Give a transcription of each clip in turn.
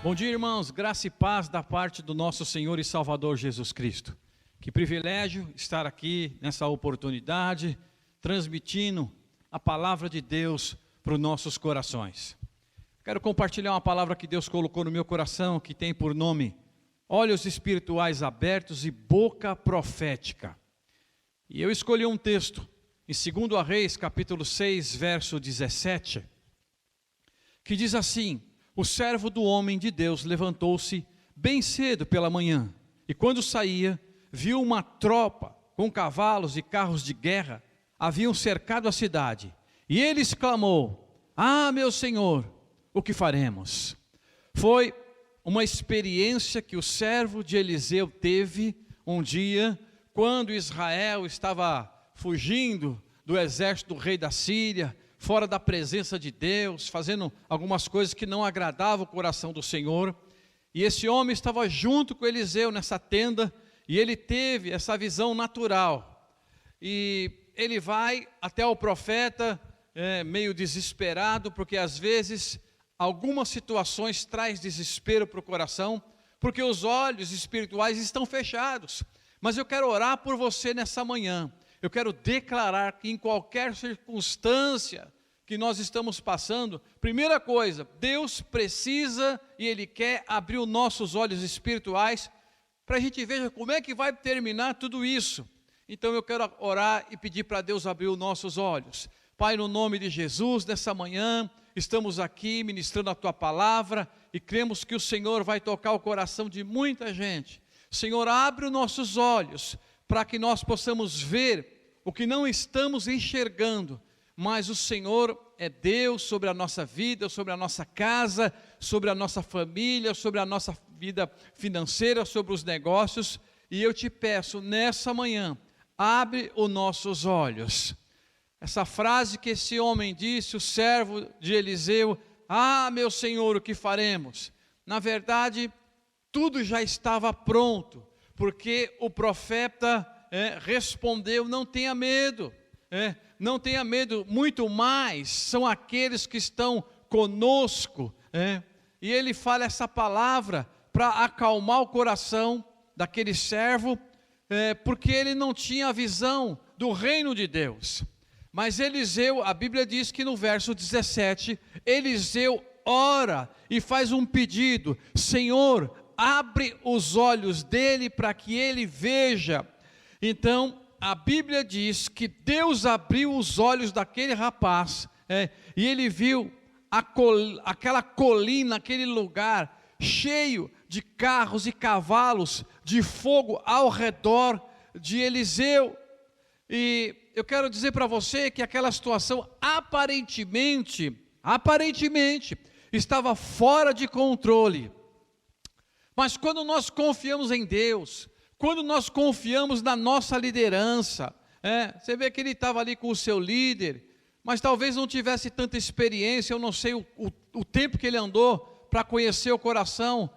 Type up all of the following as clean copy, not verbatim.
Bom dia, irmãos, graça e paz da parte do nosso Senhor e Salvador Jesus Cristo. Que privilégio estar aqui nessa oportunidade, transmitindo a palavra de Deus para os nossos corações. Quero compartilhar uma palavra que Deus colocou no meu coração, que tem por nome Olhos Espirituais Abertos e Boca Profética. E eu escolhi um texto em 2 Reis, capítulo 6, verso 17, que diz assim: o servo do homem de Deus levantou-se bem cedo pela manhã, e quando saía, viu uma tropa com cavalos e carros de guerra, haviam cercado a cidade. E ele exclamou: ah, meu Senhor, o que faremos? Foi uma experiência que o servo de Eliseu teve um dia, quando Israel estava fugindo do exército do rei da Síria, fora da presença de Deus, fazendo algumas coisas que não agradavam o coração do Senhor. E esse homem estava junto com Eliseu nessa tenda, e ele teve essa visão natural. E ele vai até o profeta, meio desesperado, porque às vezes algumas situações traz desespero para o coração, porque os olhos espirituais estão fechados. Mas eu quero orar por você nessa manhã. Eu quero declarar que em qualquer circunstância que nós estamos passando, primeira coisa, Deus precisa e Ele quer abrir os nossos olhos espirituais, para a gente ver como é que vai terminar tudo isso. Então eu quero orar e pedir para Deus abrir os nossos olhos. Pai, no nome de Jesus, nessa manhã, estamos aqui ministrando a Tua palavra, e cremos que o Senhor vai tocar o coração de muita gente. Senhor, abre os nossos olhos, para que nós possamos ver o que não estamos enxergando, mas o Senhor é Deus sobre a nossa vida, sobre a nossa casa, sobre a nossa família, sobre a nossa vida financeira, sobre os negócios. E eu te peço, nessa manhã, abre os nossos olhos. Essa frase que esse homem disse, o servo de Eliseu: ah, meu Senhor, o que faremos? Na verdade, tudo já estava pronto, porque o profeta respondeu: não tenha medo, não tenha medo, muito mais são aqueles que estão conosco. E ele fala essa palavra para acalmar o coração daquele servo, porque ele não tinha a visão do reino de Deus. Mas Eliseu, a Bíblia diz que no verso 17, Eliseu ora e faz um pedido: Senhor, abre os olhos dele para que ele veja. Então, a Bíblia diz que Deus abriu os olhos daquele rapaz, e ele viu aquela colina, aquele lugar cheio de carros e cavalos de fogo ao redor de Eliseu. E eu quero dizer para você que aquela situação aparentemente estava fora de controle. Mas quando nós confiamos em Deus, quando nós confiamos na nossa liderança, você vê que ele estava ali com o seu líder, mas talvez não tivesse tanta experiência, eu não sei o tempo que ele andou para conhecer o coração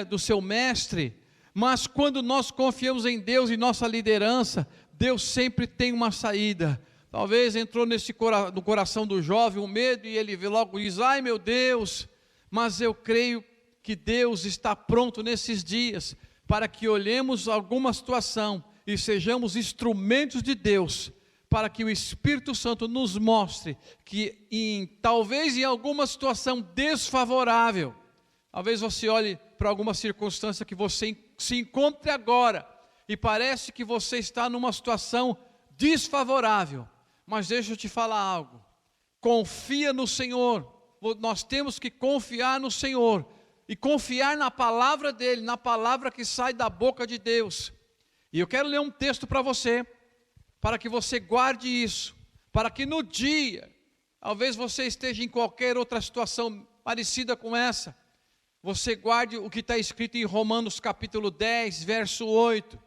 do seu mestre, mas quando nós confiamos em Deus e nossa liderança, Deus sempre tem uma saída. Talvez entrou no coração do jovem um medo, e ele logo diz: ai meu Deus, mas eu creio que Deus está pronto nesses dias, para que olhemos alguma situação e sejamos instrumentos de Deus, para que o Espírito Santo nos mostre que talvez em alguma situação desfavorável, talvez você olhe para alguma circunstância que você se encontre agora, e parece que você está numa situação desfavorável, mas deixa eu te falar algo: confia no Senhor. Nós temos que confiar no Senhor, e confiar na palavra dEle, na palavra que sai da boca de Deus. E eu quero ler um texto para você, para que você guarde isso, para que no dia, talvez você esteja em qualquer outra situação parecida com essa, você guarde o que está escrito em Romanos capítulo 10, verso 8,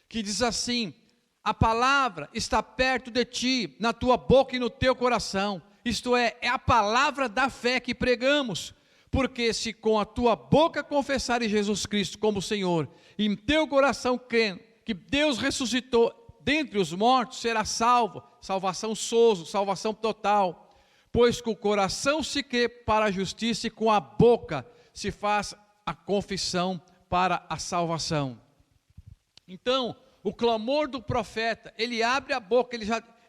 que diz assim: a palavra está perto de ti, na tua boca e no teu coração, isto é a palavra da fé que pregamos. Porque se com a tua boca confessares Jesus Cristo como Senhor, e em teu coração crendo que Deus ressuscitou dentre os mortos, será salvo. Salvação sozo, salvação total. Pois com o coração se crê para a justiça, e com a boca se faz a confissão para a salvação. Então, o clamor do profeta, ele abre a boca,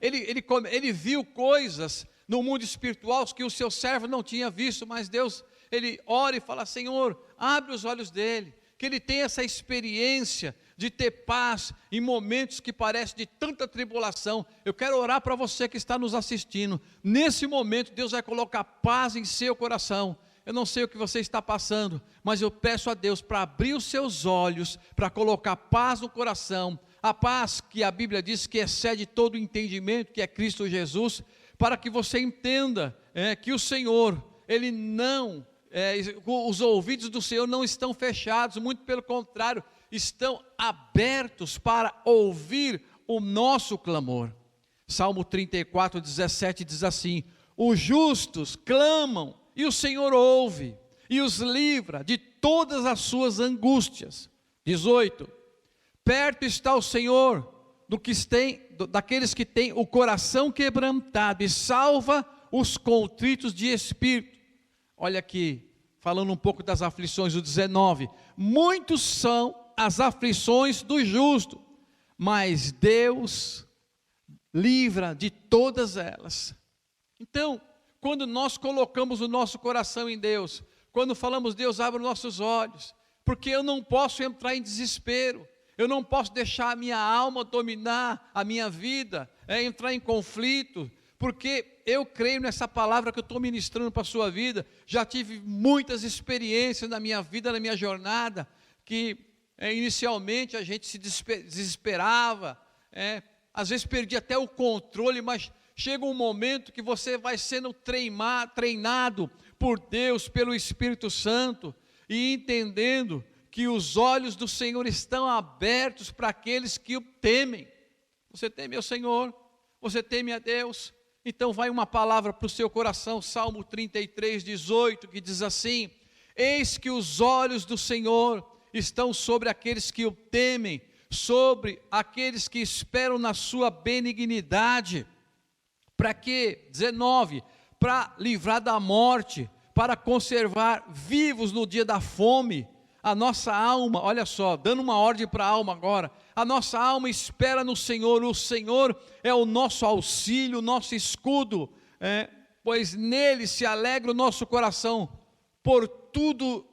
ele viu coisas no mundo espiritual que o seu servo não tinha visto, mas Deus, ele ora e fala: Senhor, abre os olhos dele, que ele tenha essa experiência de ter paz em momentos que parecem de tanta tribulação. Eu quero orar para você que está nos assistindo. Nesse momento, Deus vai colocar paz em seu coração. Eu não sei o que você está passando, mas eu peço a Deus para abrir os seus olhos, para colocar paz no coração, a paz que a Bíblia diz que excede todo o entendimento, que é Cristo Jesus, para que você entenda que o Senhor, Ele não, os ouvidos do Senhor não estão fechados, muito pelo contrário, estão abertos para ouvir o nosso clamor. Salmo 34, 17 diz assim: os justos clamam e o Senhor ouve e os livra de todas as suas angústias. 18, perto está o Senhor daqueles que têm o coração quebrantado e salva os contritos de espírito. Olha aqui, falando um pouco das aflições, o 19, muitos são as aflições do justo, mas Deus livra de todas elas. Então, quando nós colocamos o nosso coração em Deus, quando falamos: Deus, abre os nossos olhos, porque eu não posso entrar em desespero, eu não posso deixar a minha alma dominar a minha vida, entrar em conflito, porque eu creio nessa palavra que eu estou ministrando para a sua vida. Já tive muitas experiências na minha vida, na minha jornada, que inicialmente a gente se desesperava, às vezes perdia até o controle, mas chega um momento que você vai sendo treinado por Deus, pelo Espírito Santo, e entendendo que os olhos do Senhor estão abertos para aqueles que o temem. Você teme ao Senhor? Você teme a Deus? Então vai uma palavra para o seu coração, Salmo 33, 18, que diz assim: eis que os olhos do Senhor estão sobre aqueles que o temem, sobre aqueles que esperam na sua benignidade. Para quê? 19, para livrar da morte, para conservar vivos no dia da fome. A nossa alma, olha só, dando uma ordem para a alma agora, a nossa alma espera no Senhor, o Senhor é o nosso auxílio, o nosso escudo, pois nele se alegra o nosso coração, por tudo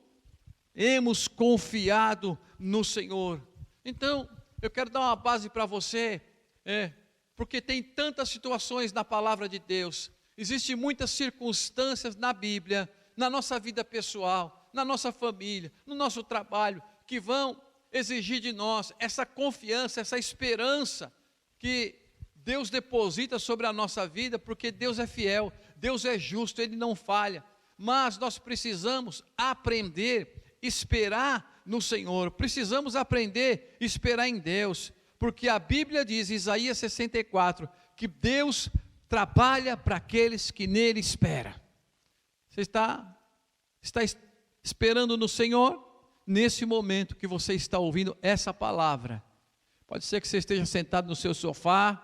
hemos confiado no Senhor. Então, eu quero dar uma base para você, porque tem tantas situações na palavra de Deus, existem muitas circunstâncias na Bíblia, na nossa vida pessoal, na nossa família, no nosso trabalho, que vão exigir de nós essa confiança, essa esperança que Deus deposita sobre a nossa vida, porque Deus é fiel, Deus é justo, Ele não falha. Mas nós precisamos aprender a esperar no Senhor, precisamos aprender a esperar em Deus, porque a Bíblia diz, Isaías 64, que Deus trabalha para aqueles que nele esperam. Você está esperando no Senhor? Nesse momento que você está ouvindo essa palavra, pode ser que você esteja sentado no seu sofá,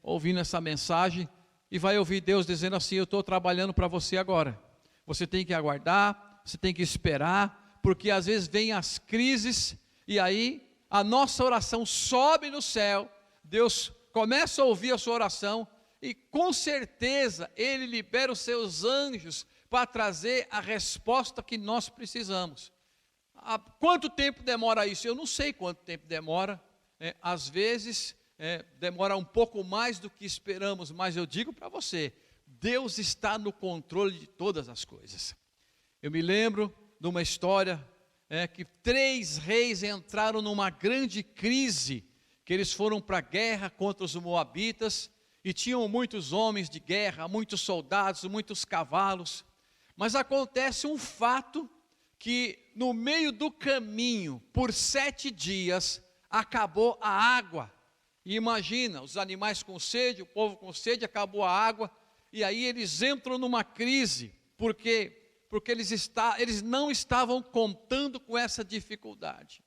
ouvindo essa mensagem, e vai ouvir Deus dizendo assim: eu estou trabalhando para você agora. Você tem que aguardar, você tem que esperar, porque às vezes vem as crises, e aí a nossa oração sobe no céu, Deus começa a ouvir a sua oração, e com certeza Ele libera os seus anjos para trazer a resposta que nós precisamos. Quanto tempo demora isso? Eu não sei quanto tempo demora, às vezes demora um pouco mais do que esperamos, mas eu digo para você, Deus está no controle de todas as coisas. Eu me lembro de uma história que 3 reis entraram numa grande crise, que eles foram para a guerra contra os moabitas, e tinham muitos homens de guerra, muitos soldados, muitos cavalos, mas acontece um fato, que no meio do caminho, por 7 dias, acabou a água. E imagina, os animais com sede, o povo com sede, acabou a água, e aí eles entram numa crise, porque eles não estavam contando com essa dificuldade.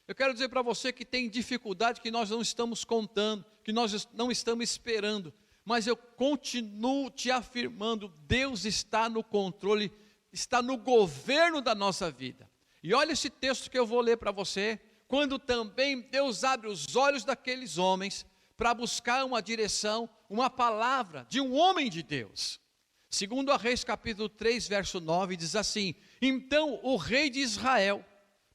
Eu quero dizer para você que tem dificuldade que nós não estamos contando, que nós não estamos esperando, mas eu continuo te afirmando, Deus está no controle, está no governo da nossa vida. E olha esse texto que eu vou ler para você. Quando também Deus abre os olhos daqueles homens para buscar uma direção, uma palavra de um homem de Deus. Segundo a Reis capítulo 3, verso 9, diz assim: então o rei de Israel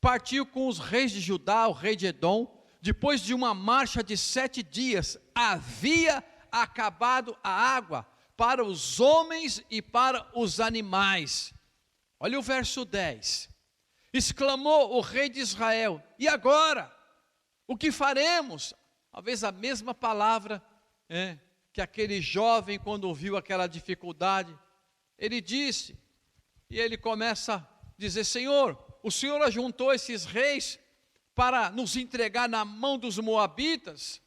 partiu com os reis de Judá, o rei de Edom, depois de uma marcha de 7 dias, havia acabado a água para os homens e para os animais. Olha o verso 10. Exclamou o rei de Israel: e agora? O que faremos? Talvez a mesma palavra que aquele jovem, quando ouviu aquela dificuldade, ele disse, e ele começa a dizer: Senhor, o Senhor ajuntou esses reis para nos entregar na mão dos moabitas.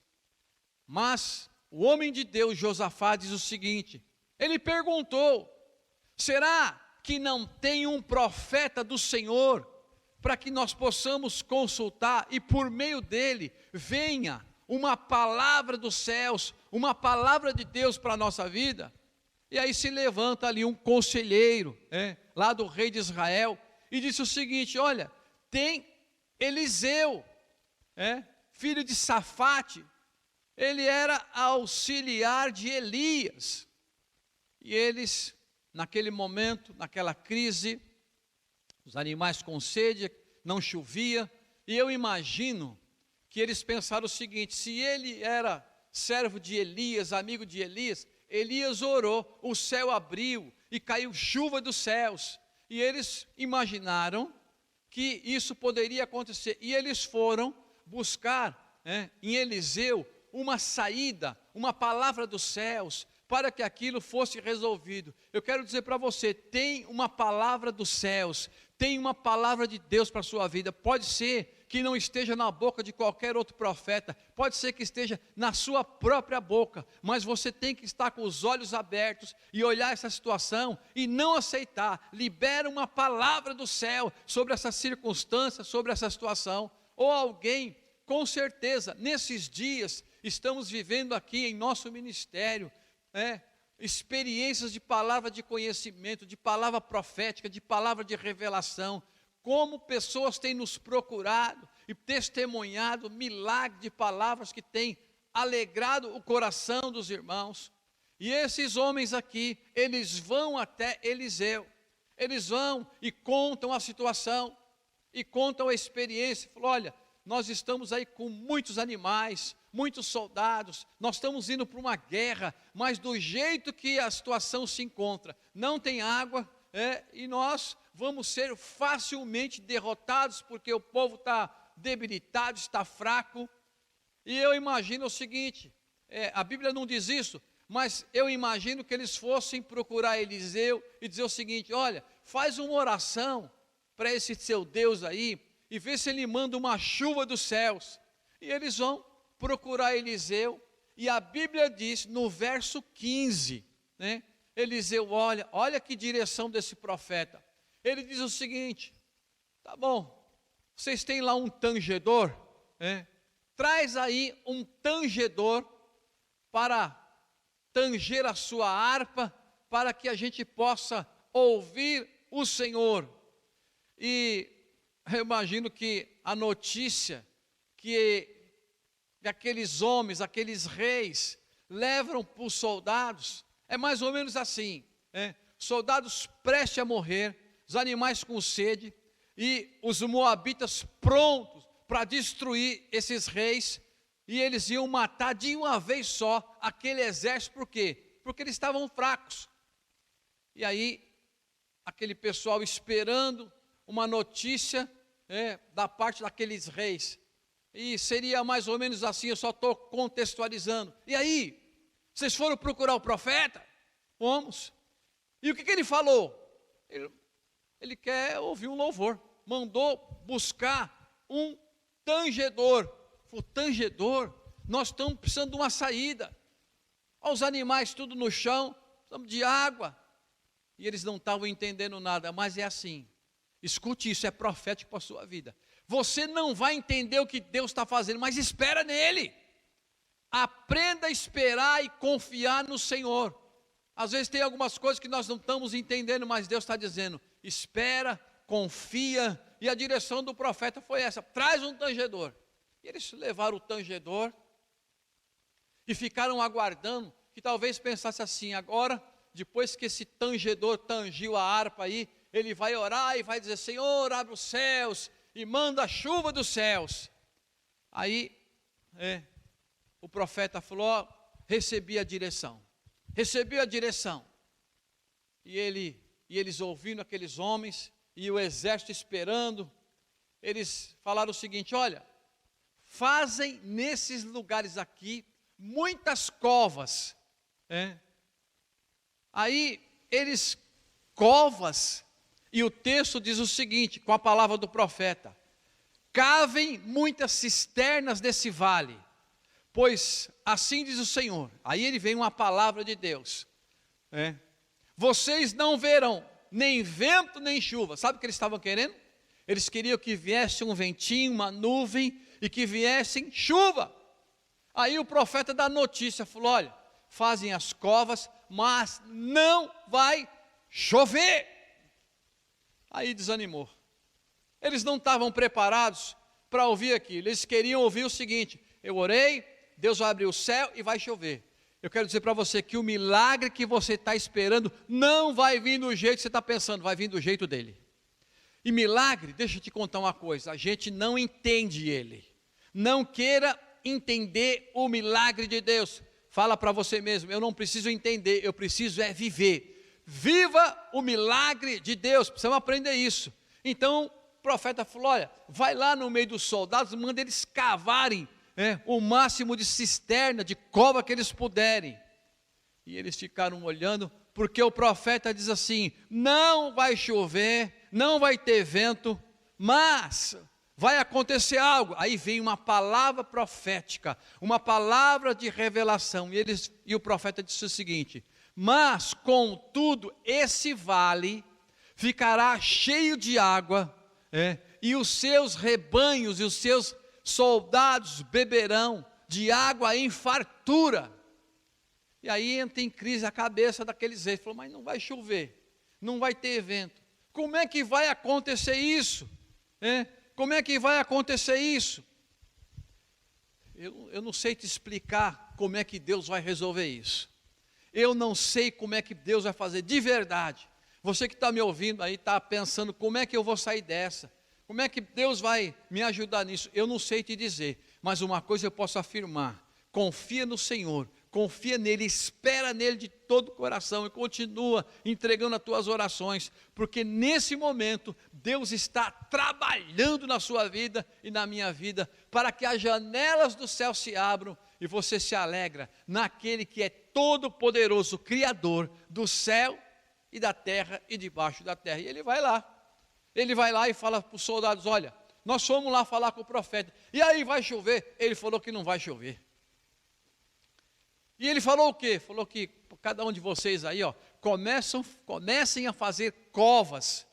Mas o homem de Deus, Josafá, diz o seguinte, ele perguntou: será que não tem um profeta do Senhor, para que nós possamos consultar, e por meio dele, venha uma palavra dos céus, uma palavra de Deus para a nossa vida? E aí se levanta ali um conselheiro, lá do rei de Israel, e disse o seguinte: olha, tem Eliseu, filho de Safate, ele era auxiliar de Elias. E eles, naquele momento, naquela crise, os animais com sede, não chovia, e eu imagino que eles pensaram o seguinte: se ele era servo de Elias, amigo de Elias, Elias orou, o céu abriu e caiu chuva dos céus, e eles imaginaram que isso poderia acontecer, e eles foram buscar em Eliseu uma saída, uma palavra dos céus, para que aquilo fosse resolvido. Eu quero dizer para você, tem uma palavra dos céus, tem uma palavra de Deus para a sua vida. Pode ser que não esteja na boca de qualquer outro profeta, pode ser que esteja na sua própria boca, mas você tem que estar com os olhos abertos e olhar essa situação e não aceitar. Libera uma palavra do céu sobre essa circunstância, sobre essa situação. Ou alguém, com certeza, nesses dias, estamos vivendo aqui em nosso ministério, experiências de palavra de conhecimento, de palavra profética, de palavra de revelação. Como pessoas têm nos procurado e testemunhado milagre de palavras que têm alegrado o coração dos irmãos. E esses homens aqui, eles vão até Eliseu, eles vão e contam a situação, e contam a experiência. Falam: olha, nós estamos aí com muitos animais, muitos soldados, nós estamos indo para uma guerra, mas do jeito que a situação se encontra, não tem água, e nós vamos ser facilmente derrotados, porque o povo está debilitado, está fraco. E eu imagino o seguinte, a Bíblia não diz isso, mas eu imagino que eles fossem procurar Eliseu e dizer o seguinte: olha, faz uma oração para esse seu Deus aí, e vê se ele manda uma chuva dos céus. E eles vão procurar Eliseu, e a Bíblia diz no verso 15, Eliseu olha que direção desse profeta. Ele diz o seguinte: tá bom, vocês têm lá um tangedor, traz aí um tangedor para tanger a sua harpa, para que a gente possa ouvir o Senhor. E eu imagino que a notícia que aqueles homens, aqueles reis levam para os soldados é mais ou menos assim, soldados prestes a morrer, os animais com sede, e os moabitas prontos para destruir esses reis, e eles iam matar de uma vez só aquele exército. Por quê? Porque eles estavam fracos. E aí, aquele pessoal esperando uma notícia da parte daqueles reis, e seria mais ou menos assim, eu só estou contextualizando. E aí, vocês foram procurar o profeta? Fomos. E o que ele falou? Ele quer ouvir um louvor, mandou buscar um tangedor. O tangedor, nós estamos precisando de uma saída. Olha os animais tudo no chão, precisamos de água. E eles não estavam entendendo nada, mas é assim. Escute isso, é profético para a sua vida. Você não vai entender o que Deus está fazendo, mas espera nele. Aprenda a esperar e confiar no Senhor. Às vezes tem algumas coisas que nós não estamos entendendo, mas Deus está dizendo: espera, confia, e a direção do profeta foi essa: traz um tangedor. E eles levaram o tangedor e ficaram aguardando, que talvez pensasse assim: agora, depois que esse tangedor tangiu a harpa aí, ele vai orar e vai dizer: Senhor, abre os céus e manda a chuva dos céus. Aí o profeta falou: ó, recebi a direção. E eles ouvindo aqueles homens e o exército esperando, eles falaram o seguinte: olha, fazem nesses lugares aqui muitas covas. Aí eles, covas, e o texto diz o seguinte, com a palavra do profeta: cavem muitas cisternas desse vale, pois assim diz o Senhor. Aí ele vem uma palavra de Deus: vocês não verão nem vento nem chuva. Sabe o que eles estavam querendo? Eles queriam que viesse um ventinho, uma nuvem, e que viessem chuva. Aí o profeta dá notícia, falou: olha, fazem as covas, mas não vai chover. Aí desanimou. Eles não estavam preparados para ouvir aquilo. Eles queriam ouvir o seguinte: eu orei, Deus vai abrir o céu e vai chover. Eu quero dizer para você que o milagre que você está esperando não vai vir do jeito que você está pensando, vai vir do jeito dele. E milagre, deixa eu te contar uma coisa: a gente não entende ele. Não queira entender o milagre de Deus. Fala para você mesmo: eu não preciso entender, eu preciso viver. Viva o milagre de Deus, precisamos aprender isso. Então o profeta falou: olha, vai lá no meio dos soldados, manda eles cavarem o máximo de cisterna, de cova que eles puderem. E eles ficaram olhando, porque o profeta diz assim: não vai chover, não vai ter vento, mas vai acontecer algo. Aí vem uma palavra profética, uma palavra de revelação, e o profeta disse o seguinte: mas contudo esse vale ficará cheio de água, e os seus rebanhos e os seus soldados beberão de água em fartura. E aí entra em crise a cabeça daqueles reis. Falou: mas não vai chover, não vai ter vento, como é que vai acontecer isso? Como é que vai acontecer isso? Eu não sei te explicar como é que Deus vai resolver isso. Eu não sei como é que Deus vai fazer de verdade. Você que está me ouvindo aí, está pensando: como é que eu vou sair dessa? Como é que Deus vai me ajudar nisso? Eu não sei te dizer, mas uma coisa eu posso afirmar: confia no Senhor, confia nele, espera nele de todo o coração e continua entregando as tuas orações, porque nesse momento Deus está trabalhando na sua vida e na minha vida, para que as janelas do céu se abram e você se alegra naquele que é todo poderoso, Criador do céu e da terra e debaixo da terra. E ele vai lá e fala para os soldados: olha, nós fomos lá falar com o profeta, e aí vai chover? Ele falou que não vai chover. E ele falou o quê? Falou que cada um de vocês aí, comecem a fazer covas.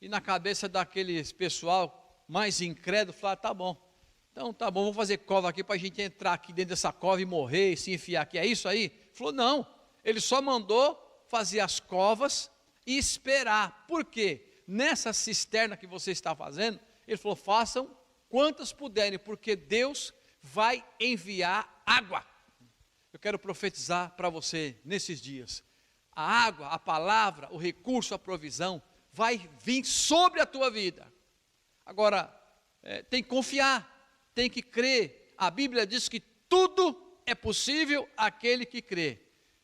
E na cabeça daqueles pessoal mais incrédulo, falaram: tá bom, então tá bom, vamos fazer cova aqui para a gente entrar aqui dentro dessa cova e morrer e se enfiar aqui, é isso aí? Ele falou: não, ele só mandou fazer as covas e esperar. Por quê? Nessa cisterna que você está fazendo, ele falou: façam quantas puderem, porque Deus vai enviar água. Eu quero profetizar para você nesses dias: a água, a palavra, o recurso, a provisão vai vir sobre a tua vida. Agora, tem que confiar, tem que crer. A Bíblia diz que tudo é possível àquele que crê.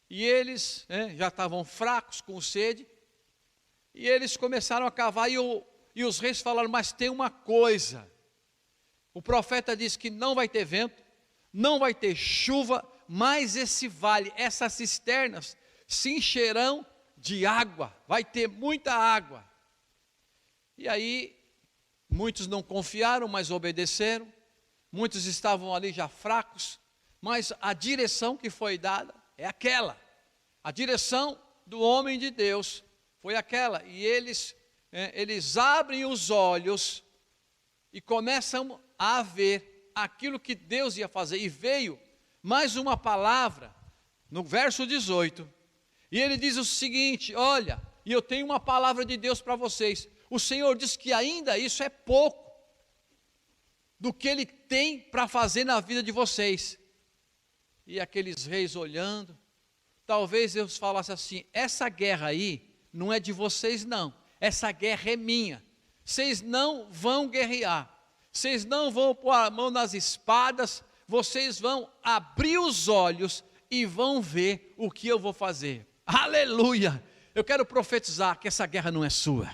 E eles já estavam fracos, com sede, e eles começaram a cavar, e os reis falaram: mas tem uma coisa, o profeta diz que não vai ter vento, não vai ter chuva, mas esse vale, essas cisternas se encherão de água, vai ter muita água. E aí muitos não confiaram, mas obedeceram. Muitos estavam ali já fracos, mas a direção que foi dada é aquela. A direção do homem de Deus foi aquela. E eles abrem os olhos e começam a ver aquilo que Deus ia fazer. E veio mais uma palavra no verso 18. E ele diz o seguinte: olha, e eu tenho uma palavra de Deus para vocês. O Senhor diz que ainda isso é pouco do que Ele tem para fazer na vida de vocês. E aqueles reis olhando, talvez Deus falasse assim: essa guerra aí não é de vocês não, essa guerra é minha. Vocês não vão guerrear, vocês não vão pôr a mão nas espadas, vocês vão abrir os olhos e vão ver o que eu vou fazer. Aleluia! Eu quero profetizar que essa guerra não é sua.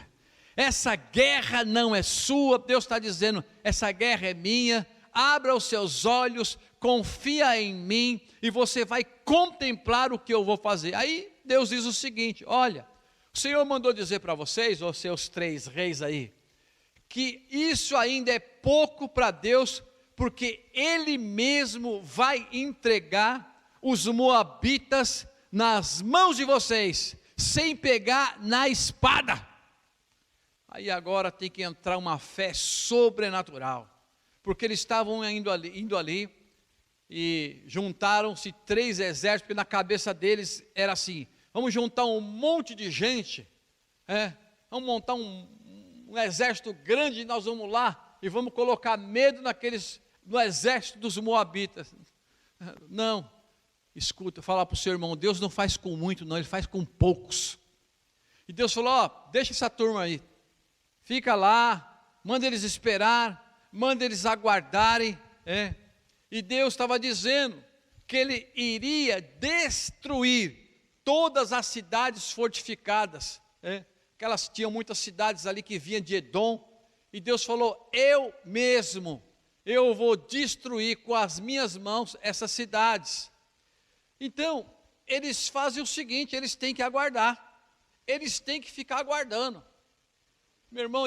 Essa guerra não é sua. Deus está dizendo: essa guerra é minha. Abra os seus olhos, confia em mim e você vai contemplar o que eu vou fazer. Aí Deus diz o seguinte: olha, o Senhor mandou dizer para vocês, os seus 3 reis aí, que isso ainda é pouco para Deus, porque Ele mesmo vai entregar os moabitas nas mãos de vocês, sem pegar na espada. Aí agora tem que entrar uma fé sobrenatural, porque eles estavam indo ali e juntaram-se 3 exércitos, porque na cabeça deles era assim: vamos juntar um monte de gente, vamos montar um exército grande, nós vamos lá e vamos colocar medo no exército dos moabitas. Não, escuta, fala para o seu irmão: Deus não faz com muito não, Ele faz com poucos. E Deus falou: deixa essa turma aí, fica lá, manda eles esperar, manda eles aguardarem. E Deus estava dizendo que Ele iria destruir todas as cidades fortificadas, que elas tinham muitas cidades ali que vinham de Edom, e Deus falou: eu mesmo, eu vou destruir com as minhas mãos essas cidades. Então, eles fazem o seguinte: eles têm que aguardar, eles têm que ficar aguardando. Meu irmão,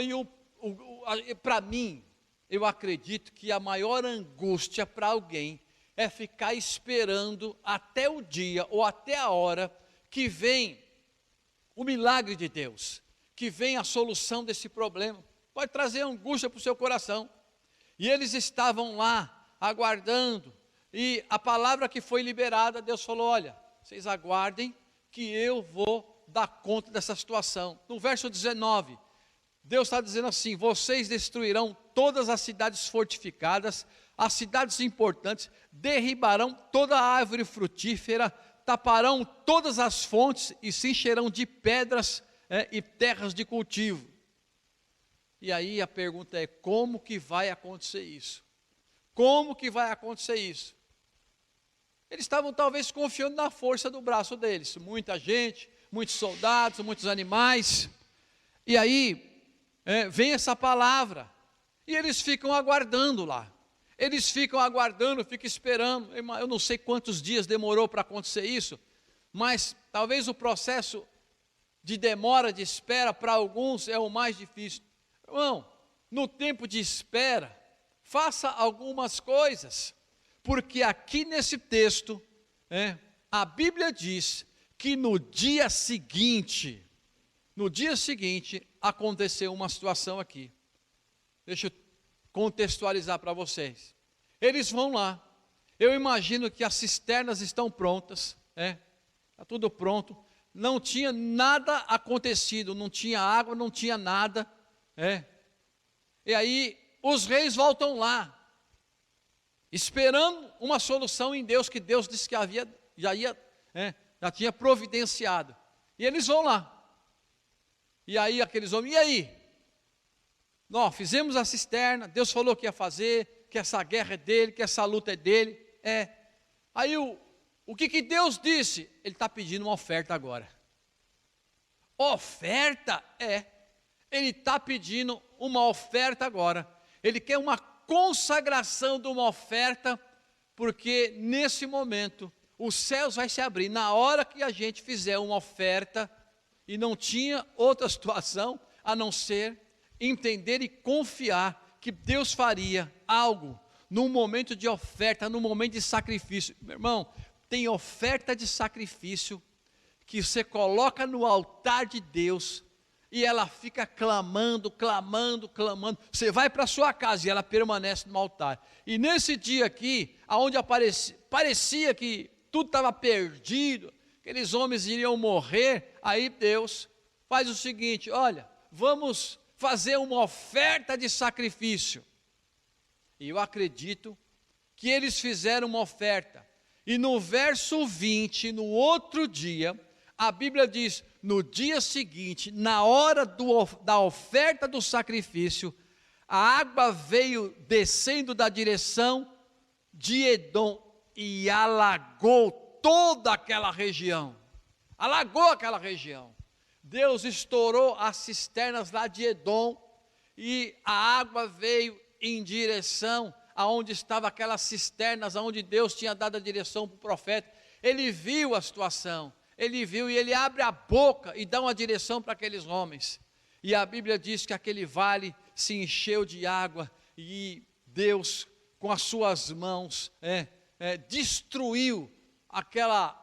para mim, eu acredito que a maior angústia para alguém é ficar esperando até o dia ou até a hora que vem o milagre de Deus, que vem a solução desse problema. Pode trazer angústia para o seu coração. E eles estavam lá aguardando, e a palavra que foi liberada, Deus falou: olha, vocês aguardem que eu vou dar conta dessa situação. No verso 19, Deus está dizendo assim: vocês destruirão todas as cidades fortificadas, as cidades importantes, derribarão toda a árvore frutífera, taparão todas as fontes e se encherão de pedras e terras de cultivo. E aí a pergunta é: como que vai acontecer isso? Como que vai acontecer isso? Eles estavam talvez confiando na força do braço deles, muita gente, muitos soldados, muitos animais. E aí vem essa palavra, e eles ficam aguardando lá. Eles ficam aguardando, ficam esperando. Eu não sei quantos dias demorou para acontecer isso, mas talvez o processo de demora, de espera, para alguns é o mais difícil. Irmão, no tempo de espera, faça algumas coisas, porque aqui nesse texto, a Bíblia diz que no dia seguinte, aconteceu uma situação aqui. Deixa eu contextualizar para vocês. Eles vão lá, eu imagino que as cisternas estão prontas, está tudo pronto, não tinha nada acontecido, não tinha água, não tinha nada, e aí os reis voltam lá, esperando uma solução em Deus, que Deus disse que já tinha providenciado, e eles vão lá, e aí aqueles homens: e aí? Nós fizemos a cisterna, Deus falou que ia fazer, que essa guerra é dele, que essa luta é dele. Aí o que Deus disse? Ele está pedindo uma oferta agora. Oferta? Ele está pedindo uma oferta agora. Ele quer uma consagração de uma oferta, porque nesse momento os céus vai se abrir. Na hora que a gente fizer uma oferta, e não tinha outra situação a não ser entender e confiar que Deus faria algo num momento de oferta, num momento de sacrifício. Meu irmão, tem oferta de sacrifício que você coloca no altar de Deus e ela fica clamando, clamando, clamando. Você vai para a sua casa e ela permanece no altar. E nesse dia aqui, aonde parecia que tudo estava perdido, aqueles homens iriam morrer, aí Deus faz o seguinte: olha, vamos fazer uma oferta de sacrifício. E eu acredito que eles fizeram uma oferta. E no verso 20, no outro dia, a Bíblia diz, no dia seguinte, na hora da oferta do sacrifício, a água veio descendo da direção de Edom e alagou toda aquela região. Alagou aquela região. Deus estourou as cisternas lá de Edom e a água veio em direção aonde estavam aquelas cisternas, aonde Deus tinha dado a direção para o profeta. Ele viu a situação, ele viu e ele abre a boca e dá uma direção para aqueles homens. E a Bíblia diz que aquele vale se encheu de água e Deus, com as suas mãos, destruiu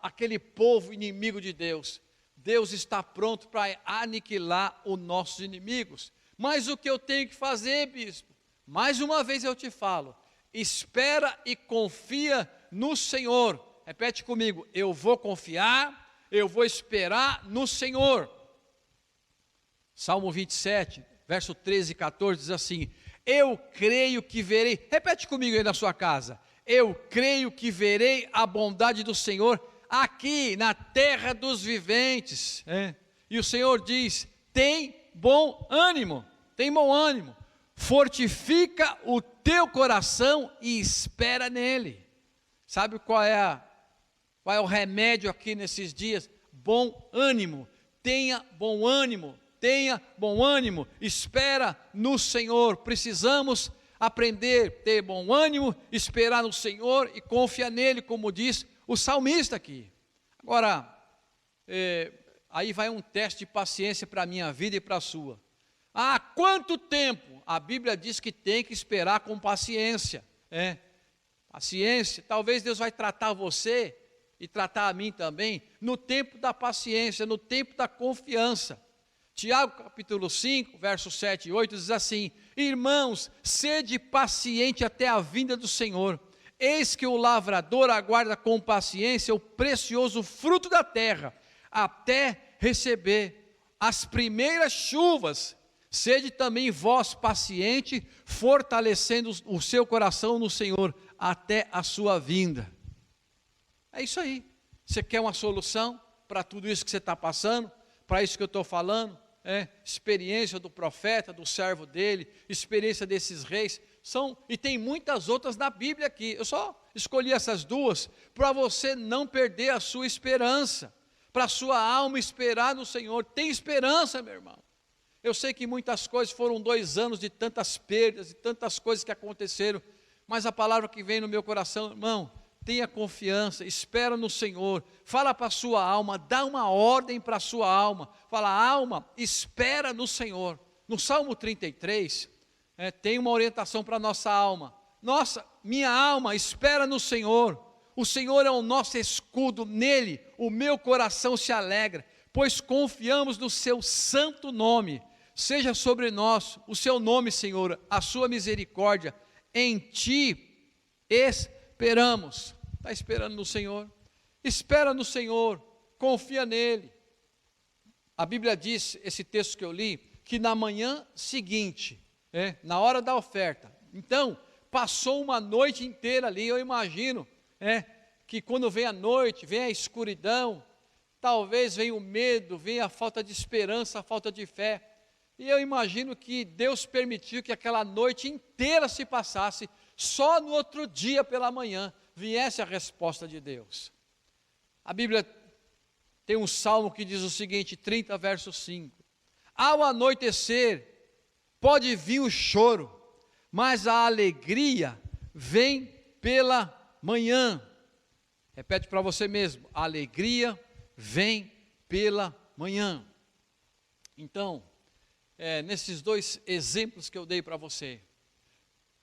aquele povo inimigo de Deus. Deus está pronto para aniquilar os nossos inimigos. Mas o que eu tenho que fazer, bispo? Mais uma vez eu te falo, espera e confia no Senhor. Repete comigo, eu vou confiar, eu vou esperar no Senhor. Salmo 27, verso 13 e 14 diz assim, eu creio que verei, repete comigo aí na sua casa, eu creio que verei a bondade do Senhor aqui na terra dos viventes. E o Senhor diz, tem bom ânimo, fortifica o teu coração e espera nele. Sabe qual é o remédio aqui nesses dias? Bom ânimo, tenha bom ânimo, espera no Senhor. Precisamos aprender a ter bom ânimo, esperar no Senhor e confiar nele, como diz o salmista aqui. Agora, aí vai um teste de paciência para a minha vida e para a sua. Há quanto tempo? A Bíblia diz que tem que esperar com paciência. Paciência, talvez Deus vai tratar você e tratar a mim também, no tempo da paciência, no tempo da confiança. Tiago capítulo 5, versos 7 e 8 diz assim, irmãos, sede paciente até a vinda do Senhor. Eis que o lavrador aguarda com paciência o precioso fruto da terra, até receber as primeiras chuvas. Sede também vós paciente, fortalecendo o seu coração no Senhor, até a sua vinda. É isso aí. Você quer uma solução para tudo isso que você está passando? Para isso que eu estou falando? Experiência do profeta, do servo dele, experiência desses reis, e tem muitas outras na Bíblia aqui. Eu só escolhi essas duas para você não perder a sua esperança, para a sua alma esperar no Senhor. Tem esperança, meu irmão. Eu sei que muitas coisas, foram 2 anos de tantas perdas e tantas coisas que aconteceram, mas a palavra que vem no meu coração, irmão, tenha confiança, espera no Senhor, fala para a sua alma, dá uma ordem para a sua alma, fala, alma, espera no Senhor. No Salmo 33, tem uma orientação para a nossa alma, minha alma, espera no Senhor, o Senhor é o nosso escudo, nele o meu coração se alegra, pois confiamos no seu santo nome. Seja sobre nós o seu nome, Senhor, a sua misericórdia, em ti esperamos. Está esperando no Senhor? Espera no Senhor, confia nele. A Bíblia diz, esse texto que eu li, que na manhã seguinte, na hora da oferta, então, passou uma noite inteira ali, eu imagino, que quando vem a noite, vem a escuridão, talvez venha o medo, venha a falta de esperança, a falta de fé, e eu imagino que Deus permitiu que aquela noite inteira se passasse, só no outro dia pela manhã viesse a resposta de Deus. A Bíblia tem um salmo que diz o seguinte, 30 verso 5, ao anoitecer pode vir o choro, mas a alegria vem pela manhã. Repete para você mesmo, a alegria vem pela manhã. Então, nesses 2 exemplos que eu dei para você,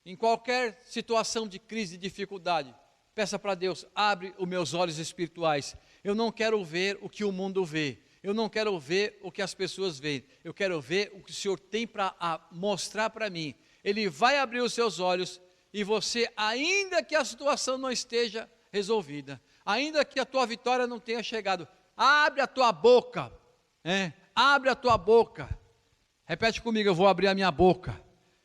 em qualquer situação de crise, de dificuldade, peça para Deus, abre os meus olhos espirituais. Eu não quero ver o que o mundo vê, eu não quero ver o que as pessoas veem, eu quero ver o que o Senhor tem para mostrar para mim. Ele vai abrir os seus olhos e você, ainda que a situação não esteja resolvida, ainda que a tua vitória não tenha chegado, abre a tua boca, abre a tua boca, Repete comigo, eu vou abrir a minha boca.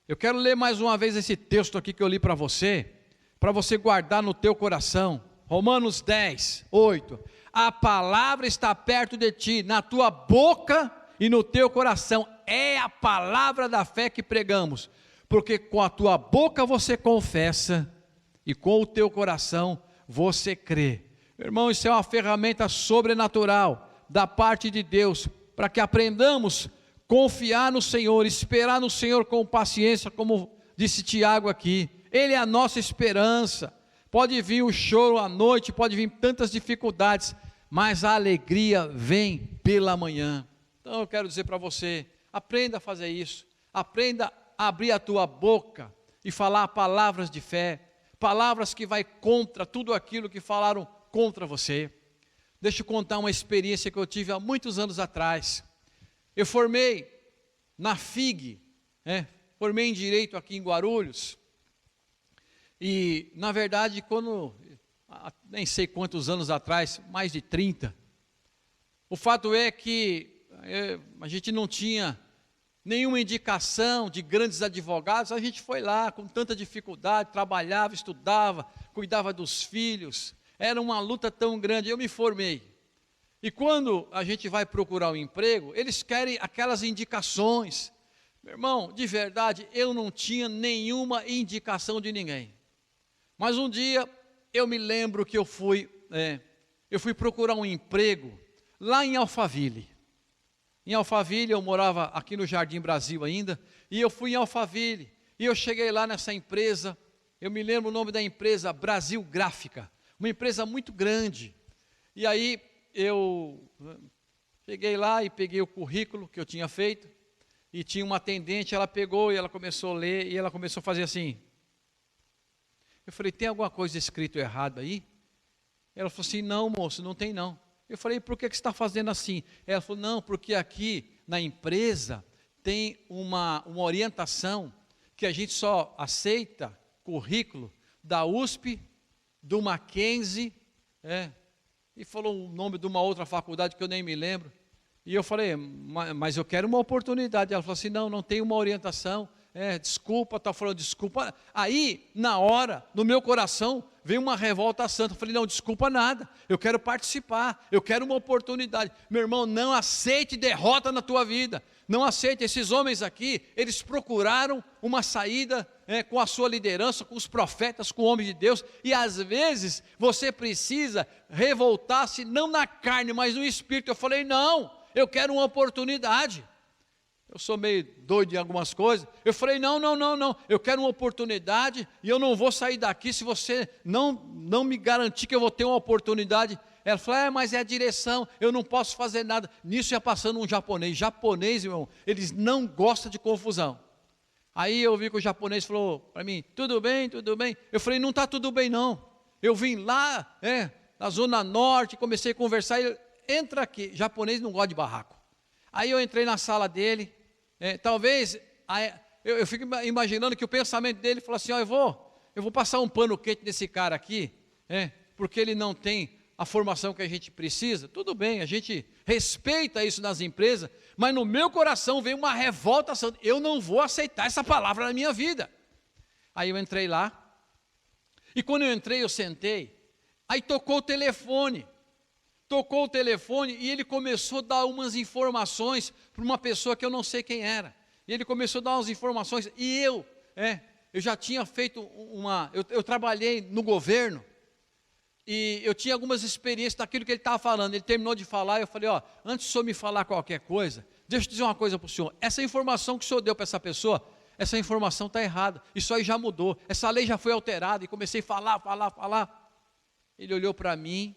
Eu quero ler mais uma vez esse texto aqui que eu li para você guardar no teu coração. Romanos 10, 8. A palavra está perto de ti, na tua boca e no teu coração. É a palavra da fé que pregamos. Porque com a tua boca você confessa e com o teu coração você crê. Meu irmão, isso é uma ferramenta sobrenatural da parte de Deus, para que aprendamos a confiar no Senhor, esperar no Senhor com paciência, como disse Tiago aqui. Ele é a nossa esperança. Pode vir o choro à noite, pode vir tantas dificuldades, mas a alegria vem pela manhã. Então eu quero dizer para você, aprenda a fazer isso, aprenda a abrir a tua boca e falar palavras de fé, palavras que vai contra tudo aquilo que falaram contra você. Deixa eu contar uma experiência que eu tive há muitos anos atrás. Eu formei na FIG, formei em Direito aqui em Guarulhos, e na verdade nem sei quantos anos atrás, mais de 30, o fato é que a gente não tinha nenhuma indicação de grandes advogados, a gente foi lá com tanta dificuldade, trabalhava, estudava, cuidava dos filhos, era uma luta tão grande, eu me formei. E quando a gente vai procurar um emprego, eles querem aquelas indicações. Meu irmão, de verdade, eu não tinha nenhuma indicação de ninguém. Mas um dia, eu me lembro que eu fui procurar um emprego lá em Alphaville. Em Alphaville, eu morava aqui no Jardim Brasil ainda, e eu fui em Alphaville, e eu cheguei lá nessa empresa, eu me lembro o nome da empresa, Brasil Gráfica, uma empresa muito grande. E aí, eu cheguei lá e peguei o currículo que eu tinha feito, e tinha uma atendente, ela pegou e ela começou a ler, e ela começou a fazer assim. Eu falei, tem alguma coisa escrito errado aí? Ela falou assim, não moço, não tem não. Eu falei, por que você está fazendo assim? Ela falou, não, porque aqui na empresa tem uma orientação que a gente só aceita currículo da USP, do Mackenzie, e falou o nome de uma outra faculdade que eu nem me lembro. E eu falei, mas eu quero uma oportunidade. Ela falou assim, não tem uma orientação. Desculpa, está falando desculpa. Aí, na hora, no meu coração, veio uma revolta santa. Eu falei, não, desculpa nada, eu quero participar, eu quero uma oportunidade. Meu irmão, não aceite derrota na tua vida, não aceite. Esses homens aqui, eles procuraram uma saída com a sua liderança, com os profetas, com o homem de Deus, e às vezes você precisa revoltar-se, não na carne, mas no espírito. Eu falei, não, eu quero uma oportunidade. Eu sou meio doido em algumas coisas. Eu falei, não, eu quero uma oportunidade e eu não vou sair daqui se você não me garantir que eu vou ter uma oportunidade. Ela falou, mas é a direção, eu não posso fazer nada. Nisso ia passando um japonês. Japonês, irmão, eles não gostam de confusão. Aí eu vi que o japonês falou para mim, tudo bem, tudo bem. Eu falei, não está tudo bem não. Eu vim lá, na Zona Norte, comecei a conversar, ele, entra aqui. Japonês não gosta de barraco. Aí eu entrei na sala dele, talvez, eu fico imaginando que o pensamento dele falou assim, eu vou passar um pano quente nesse cara aqui, porque ele não tem a formação que a gente precisa. Tudo bem, a gente respeita isso nas empresas, mas no meu coração veio uma revolta, eu não vou aceitar essa palavra na minha vida. Aí eu entrei lá, e quando eu entrei, eu sentei, aí tocou o telefone e ele começou a dar umas informações para uma pessoa que eu não sei quem era. E ele começou a dar umas informações, e eu já tinha feito eu trabalhei no governo, e eu tinha algumas experiências daquilo que ele estava falando. Ele terminou de falar, e eu falei, antes do senhor me falar qualquer coisa, deixa eu dizer uma coisa para o senhor, essa informação que o senhor deu para essa pessoa, essa informação está errada, isso aí já mudou, essa lei já foi alterada, e comecei a falar. Ele olhou para mim,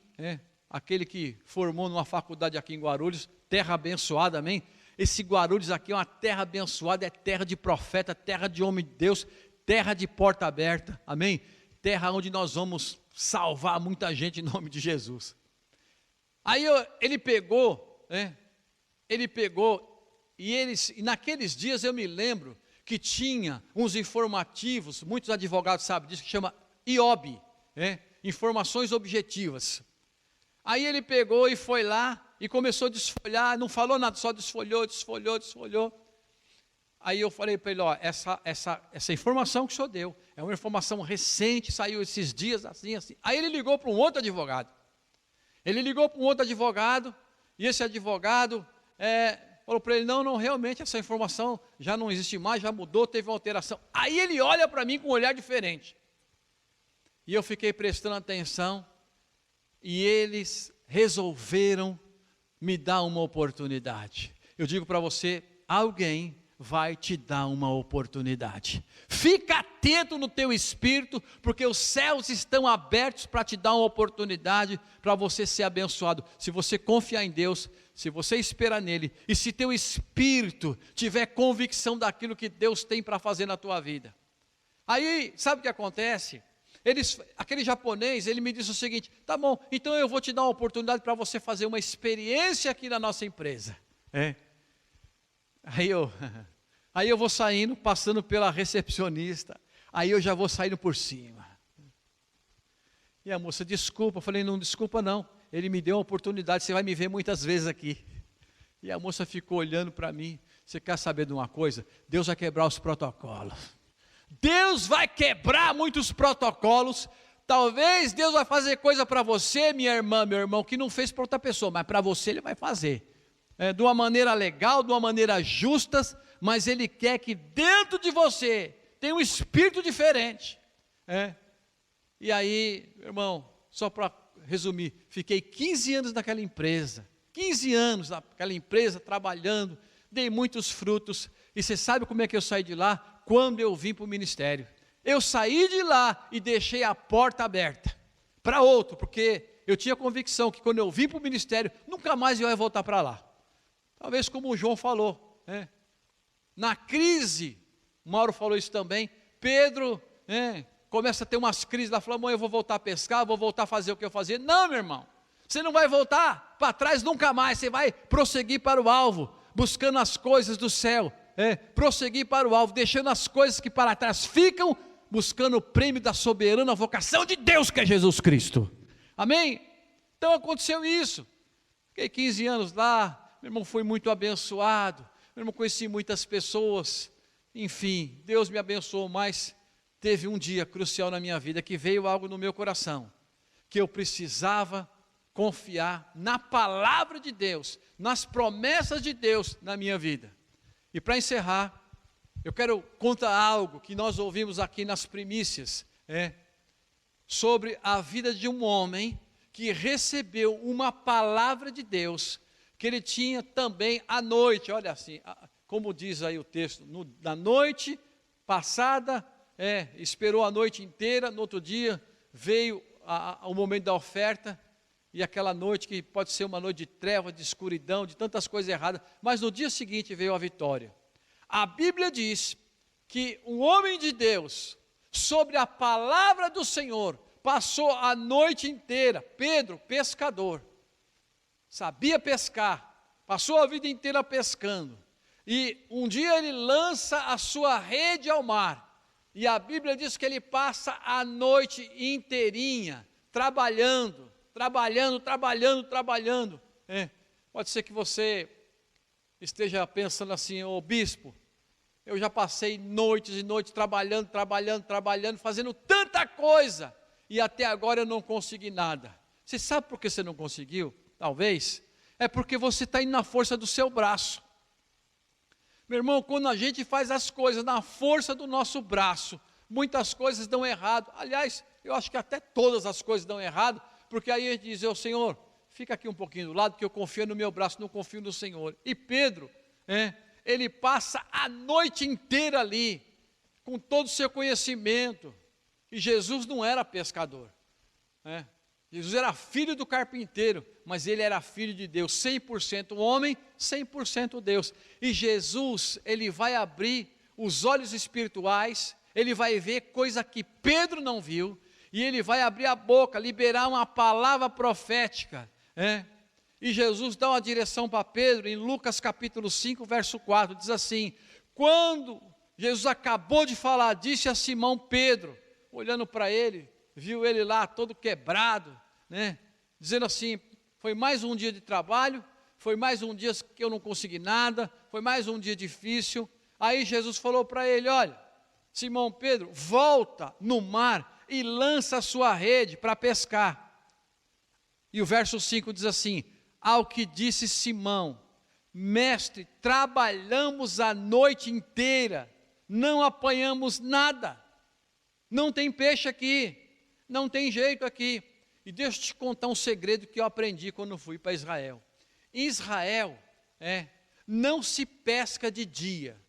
aquele que formou numa faculdade aqui em Guarulhos, terra abençoada, amém? Esse Guarulhos aqui é uma terra abençoada, é terra de profeta, terra de homem de Deus, terra de porta aberta, amém? Terra onde nós vamos salvar muita gente em nome de Jesus. Aí ele pegou, e naqueles dias eu me lembro que tinha uns informativos, muitos advogados sabem disso, que chama IOB, informações objetivas. Aí ele pegou e foi lá e começou a desfolhar, não falou nada, só desfolhou. Aí eu falei para ele, ó, essa informação que o senhor deu, é uma informação recente, saiu esses dias, assim. Aí ele ligou para um outro advogado. E esse advogado falou para ele, não, realmente essa informação já não existe mais, já mudou, teve uma alteração. Aí ele olha para mim com um olhar diferente. E eu fiquei prestando atenção, e eles resolveram me dar uma oportunidade. Eu digo para você, alguém vai te dar uma oportunidade. Fica atento no teu espírito, porque os céus estão abertos para te dar uma oportunidade, para você ser abençoado. Se você confiar em Deus, se você esperar nele, e se teu espírito tiver convicção daquilo que Deus tem para fazer na tua vida. Aí, sabe o que acontece? Aquele japonês, ele me disse o seguinte, tá bom, então eu vou te dar uma oportunidade para você fazer uma experiência aqui na nossa empresa. Aí eu vou saindo, passando pela recepcionista, aí eu já vou saindo por cima. E a moça, desculpa, eu falei, não, desculpa não, ele me deu uma oportunidade, você vai me ver muitas vezes aqui. E a moça ficou olhando para mim, você quer saber de uma coisa? Deus vai quebrar os protocolos. Deus vai quebrar muitos protocolos. Talvez Deus vai fazer coisa para você, minha irmã, meu irmão, que não fez para outra pessoa, mas para você Ele vai fazer. De uma maneira legal, de uma maneira justa, mas Ele quer que dentro de você tenha um espírito diferente. E aí, irmão, só para resumir, fiquei 15 anos naquela empresa, 15 anos naquela empresa trabalhando, dei muitos frutos, e você sabe como é que eu saí de lá? Quando eu vim para o ministério, eu saí de lá e deixei a porta aberta para outro, porque eu tinha convicção que quando eu vim para o ministério, nunca mais eu ia voltar para lá. Talvez como o João falou, na crise, Mauro falou isso também, Pedro começa a ter umas crises lá, fala, mãe, eu vou voltar a pescar, vou voltar a fazer o que eu fazia. Não, meu irmão, você não vai voltar para trás nunca mais, você vai prosseguir para o alvo, buscando as coisas do céu. Prosseguir para o alvo, deixando as coisas que para trás ficam, buscando o prêmio da soberana vocação de Deus, que é Jesus Cristo. Amém? Então aconteceu isso. Fiquei 15 anos lá, meu irmão, fui muito abençoado, meu irmão, conheci muitas pessoas, enfim, Deus me abençoou, mas teve um dia crucial na minha vida, que veio algo no meu coração, que eu precisava confiar na palavra de Deus, nas promessas de Deus na minha vida. E para encerrar, eu quero contar algo que nós ouvimos aqui nas primícias, sobre a vida de um homem que recebeu uma palavra de Deus, que ele tinha também à noite, olha assim, como diz aí o texto, na noite passada, esperou a noite inteira, no outro dia veio o momento da oferta, e aquela noite que pode ser uma noite de treva, de escuridão, de tantas coisas erradas, mas no dia seguinte veio a vitória. A Bíblia diz que um homem de Deus, sobre a palavra do Senhor, passou a noite inteira, Pedro, pescador, sabia pescar, passou a vida inteira pescando, e um dia ele lança a sua rede ao mar, e a Bíblia diz que ele passa a noite inteirinha, trabalhando. Pode ser que você esteja pensando assim, ô bispo, eu já passei noites e noites trabalhando, fazendo tanta coisa, e até agora eu não consegui nada. Você sabe por que você não conseguiu? Talvez, é porque você está indo na força do seu braço. Meu irmão, quando a gente faz as coisas na força do nosso braço, muitas coisas dão errado. Aliás, eu acho que até todas as coisas dão errado, porque aí a gente diz, Senhor, fica aqui um pouquinho do lado, que eu confio no meu braço, não confio no Senhor. E Pedro, ele passa a noite inteira ali, com todo o seu conhecimento, e Jesus não era pescador, Jesus era filho do carpinteiro, mas ele era filho de Deus, 100% homem, 100% Deus, e Jesus, ele vai abrir os olhos espirituais, ele vai ver coisa que Pedro não viu, e ele vai abrir a boca, liberar uma palavra profética, e Jesus dá uma direção para Pedro, em Lucas capítulo 5, verso 4, diz assim, quando Jesus acabou de falar, disse a Simão Pedro, olhando para ele, viu ele lá todo quebrado, dizendo assim, foi mais um dia de trabalho, foi mais um dia que eu não consegui nada, foi mais um dia difícil, Aí Jesus falou para ele: olha, Simão Pedro, volta no mar e lança a sua rede para pescar. E o verso 5 diz assim: ao que disse Simão: mestre, trabalhamos a noite inteira, não apanhamos nada, não tem peixe aqui, não tem jeito aqui. E deixa eu te contar um segredo que eu aprendi quando fui para Israel. Em Israel, não se pesca de dia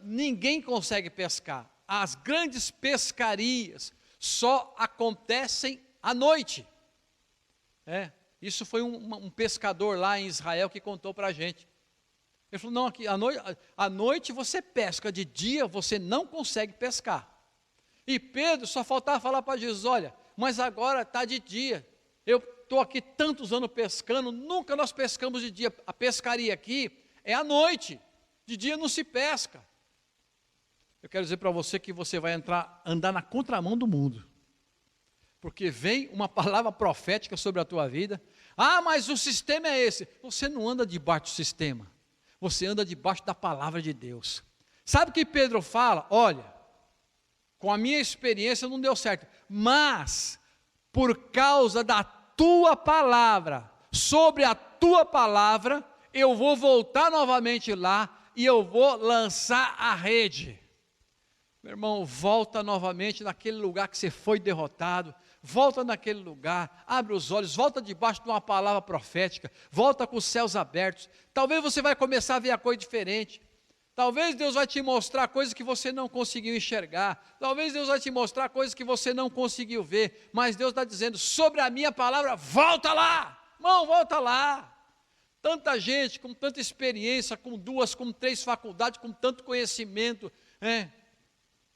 ninguém consegue pescar. As grandes pescarias só acontecem à noite. Isso foi um pescador lá em Israel que contou para a gente. Ele falou: não, aqui à noite você pesca, de dia você não consegue pescar. E Pedro só faltava falar para Jesus: olha, mas agora está de dia, eu estou aqui tantos anos pescando, nunca nós pescamos de dia, a pescaria aqui é à noite, de dia não se pesca. Eu quero dizer para você que você vai andar na contramão do mundo, porque vem uma palavra profética sobre a tua vida. Ah, mas o sistema é esse. Você não anda debaixo do sistema, você anda debaixo da palavra de Deus. Sabe o que Pedro fala? Olha, com a minha experiência não deu certo, mas por causa da tua palavra, sobre a tua palavra, eu vou voltar novamente lá e eu vou lançar a rede. Meu irmão, volta novamente naquele lugar que você foi derrotado, volta naquele lugar, abre os olhos, volta debaixo de uma palavra profética, volta com os céus abertos. Talvez você vai começar a ver a coisa diferente. Talvez Deus vai te mostrar coisas que você não conseguiu enxergar. Talvez Deus vai te mostrar coisas que você não conseguiu ver. Mas Deus está dizendo: sobre a minha palavra, volta lá. Irmão, volta lá. Tanta gente com tanta experiência, com 2, com 3 faculdades, com tanto conhecimento,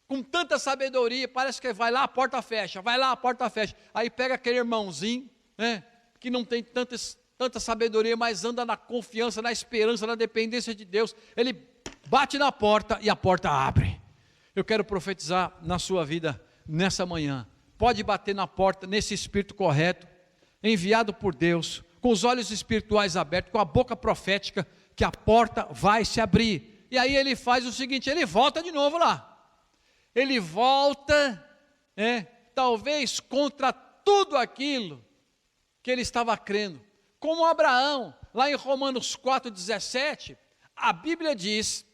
com tanta sabedoria, parece que vai lá, a porta fecha, vai lá, a porta fecha. Aí pega aquele irmãozinho, que não tem tanta sabedoria, mas anda na confiança, na esperança, na dependência de Deus. Ele bate na porta e a porta abre. Eu quero profetizar na sua vida nessa manhã. Pode bater na porta nesse espírito correto, enviado por Deus, com os olhos espirituais abertos, com a boca profética, que a porta vai se abrir. E aí ele faz o seguinte: ele volta de novo lá. Ele volta, talvez contra tudo aquilo que ele estava crendo. Como Abraão, lá em Romanos 4,17, a Bíblia diz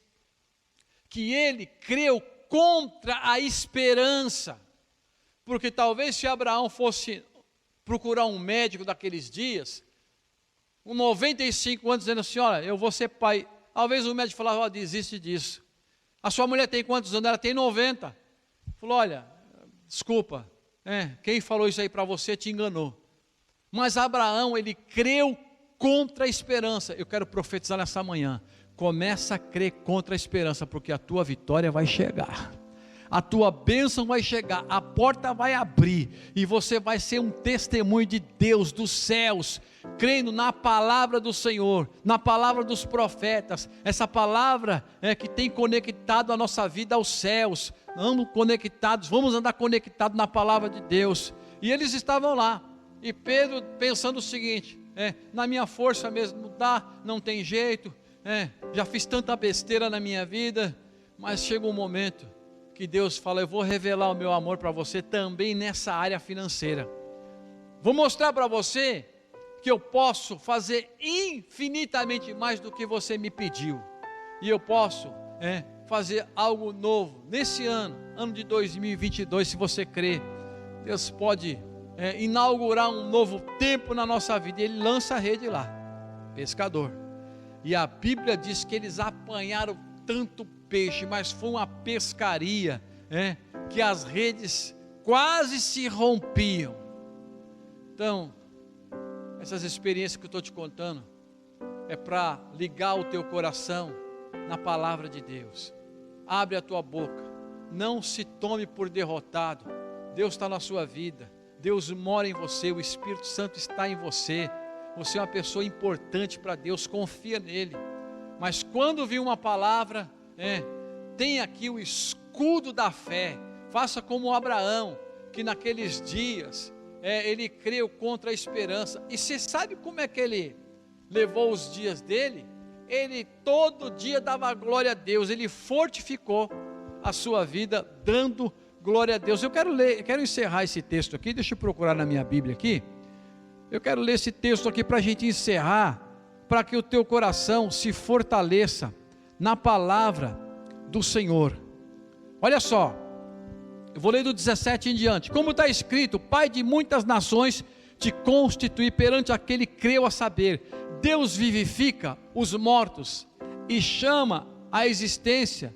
que ele creu contra a esperança, porque talvez se Abraão fosse procurar um médico daqueles dias, com 95 anos, dizendo assim: olha, eu vou ser pai, talvez o médico falava: desiste disso. A sua mulher tem quantos anos? Ela tem 90. Falou: olha, desculpa, quem falou isso aí para você te enganou. Mas Abraão, ele creu contra a esperança. Eu quero profetizar nessa manhã: começa a crer contra a esperança, porque a tua vitória vai chegar, a tua bênção vai chegar, a porta vai abrir, e você vai ser um testemunho de Deus, dos céus, crendo na palavra do Senhor, na palavra dos profetas. Essa palavra que tem conectado a nossa vida aos céus. Vamos andar conectados na palavra de Deus. E eles estavam lá, e Pedro pensando o seguinte: na minha força mesmo não dá, não tem jeito, já fiz tanta besteira na minha vida. Mas chega um momento que Deus fala: eu vou revelar o meu amor para você também nessa área financeira. Vou mostrar para você que eu posso fazer infinitamente mais do que você me pediu. E eu posso fazer algo novo nesse ano de 2022, se você crê. Deus pode inaugurar um novo tempo na nossa vida. E ele lança a rede lá, pescador. E a Bíblia diz que eles apanharam tanto peixe, mas foi uma pescaria, que as redes quase se rompiam. Então, essas experiências que eu estou te contando é para ligar o teu coração na palavra de Deus. Abre a tua boca, não se tome por derrotado. Deus está na sua vida, Deus mora em você, o Espírito Santo está em você. Você é uma pessoa importante para Deus, confia nele. Mas quando vir uma palavra, tem aqui o escudo da fé. Faça como Abraão, que naqueles dias ele creu contra a esperança. E você sabe como é que ele levou os dias dele? ele todo dia dava glória a Deus, ele fortificou a sua vida dando glória a Deus. Eu quero encerrar esse texto aqui, deixa eu procurar na minha Bíblia aqui. Eu quero ler esse texto aqui para a gente encerrar, para que o teu coração se fortaleça na palavra do Senhor. Olha só, eu vou ler do 17 em diante. Como está escrito: Pai de muitas nações te constituí perante aquele que creu, a saber, Deus vivifica os mortos e chama à existência,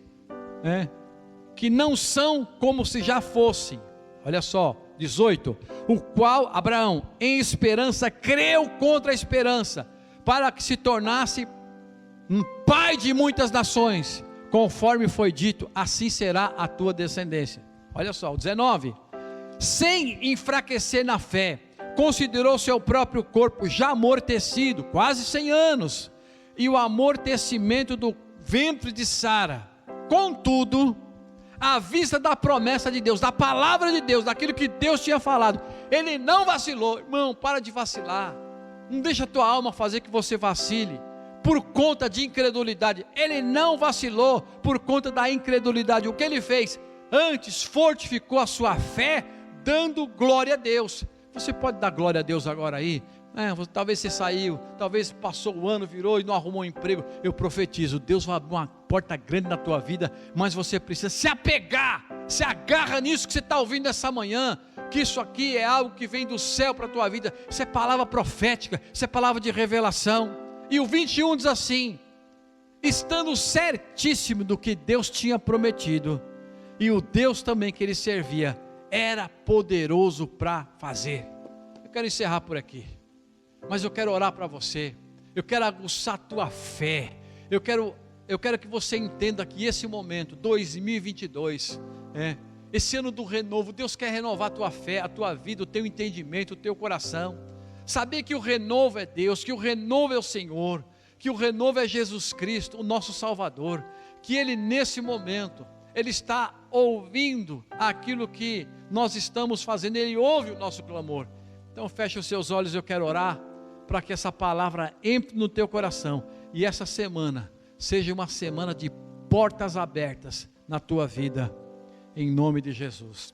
que não são como se já fossem. Olha só, 18: o qual Abraão em esperança creu contra a esperança, para que se tornasse um pai de muitas nações, conforme foi dito, assim será a tua descendência. Olha só, o 19: sem enfraquecer na fé, considerou seu próprio corpo já amortecido, quase 100 anos, e o amortecimento do ventre de Sara. Contudo, à vista da promessa de Deus, da palavra de Deus, daquilo que Deus tinha falado, ele não vacilou. Irmão, para de vacilar, não deixa a tua alma fazer que você vacile por conta de incredulidade. Ele não vacilou por conta da incredulidade. O que ele fez? Antes fortificou a sua fé, dando glória a Deus. Você pode dar glória a Deus agora aí? Talvez você saiu, talvez passou o ano, virou e não arrumou um emprego. Eu profetizo, Deus vai abrir uma porta grande na tua vida, mas você precisa se apegar, se agarra nisso que você está ouvindo essa manhã, que isso aqui é algo que vem do céu para a tua vida. Isso é palavra profética, isso é palavra de revelação. E o 21 diz assim: estando certíssimo do que Deus tinha prometido, e o Deus também que ele servia era poderoso para fazer. Eu quero encerrar por aqui, mas eu quero orar para você, eu quero aguçar a tua fé, eu quero que você entenda que esse momento, 2022, esse ano do renovo, Deus quer renovar a tua fé, a tua vida, o teu entendimento, o teu coração, saber que o renovo é Deus, que o renovo é o Senhor, que o renovo é Jesus Cristo, o nosso Salvador, que Ele nesse momento, Ele está ouvindo aquilo que nós estamos fazendo, Ele ouve o nosso clamor. Então feche os seus olhos, eu quero orar para que essa palavra entre no teu coração e essa semana seja uma semana de portas abertas na tua vida, em nome de Jesus.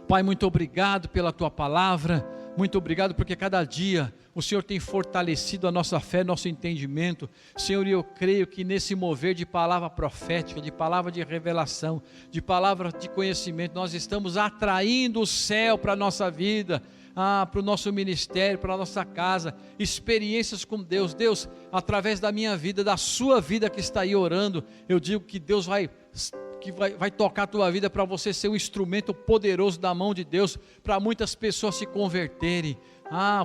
Pai, muito obrigado pela tua palavra, muito obrigado porque cada dia o Senhor tem fortalecido a nossa fé, nosso entendimento. Senhor, eu creio que nesse mover de palavra profética, de palavra de revelação, de palavra de conhecimento, nós estamos atraindo o céu para a nossa vida, para o nosso ministério, para a nossa casa, experiências com Deus. Deus, através da minha vida, da sua vida que está aí orando, eu digo que Deus vai tocar a tua vida para você ser um instrumento poderoso da mão de Deus, para muitas pessoas se converterem.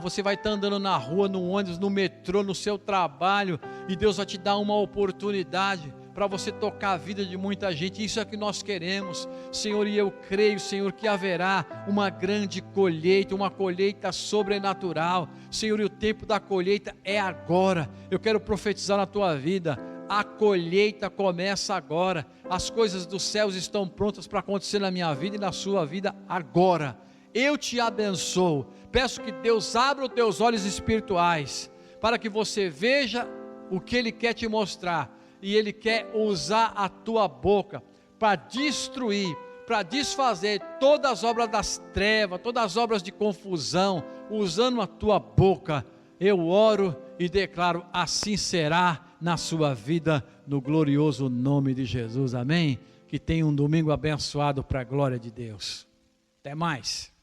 Você vai estar andando na rua, no ônibus, no metrô, no seu trabalho, e Deus vai te dar uma oportunidade para você tocar a vida de muita gente. Isso é que nós queremos, Senhor, e eu creio, Senhor, que haverá uma grande colheita, uma colheita sobrenatural, Senhor, e o tempo da colheita é agora. Eu quero profetizar na tua vida: a colheita começa agora, as coisas dos céus estão prontas para acontecer na minha vida e na sua vida agora. Eu te abençoo, peço que Deus abra os teus olhos espirituais, para que você veja o que Ele quer te mostrar, e Ele quer usar a tua boca para destruir, para desfazer todas as obras das trevas, todas as obras de confusão, usando a tua boca. Eu oro e declaro: assim será na sua vida, no glorioso nome de Jesus, amém? Que tenha um domingo abençoado para a glória de Deus. Até mais.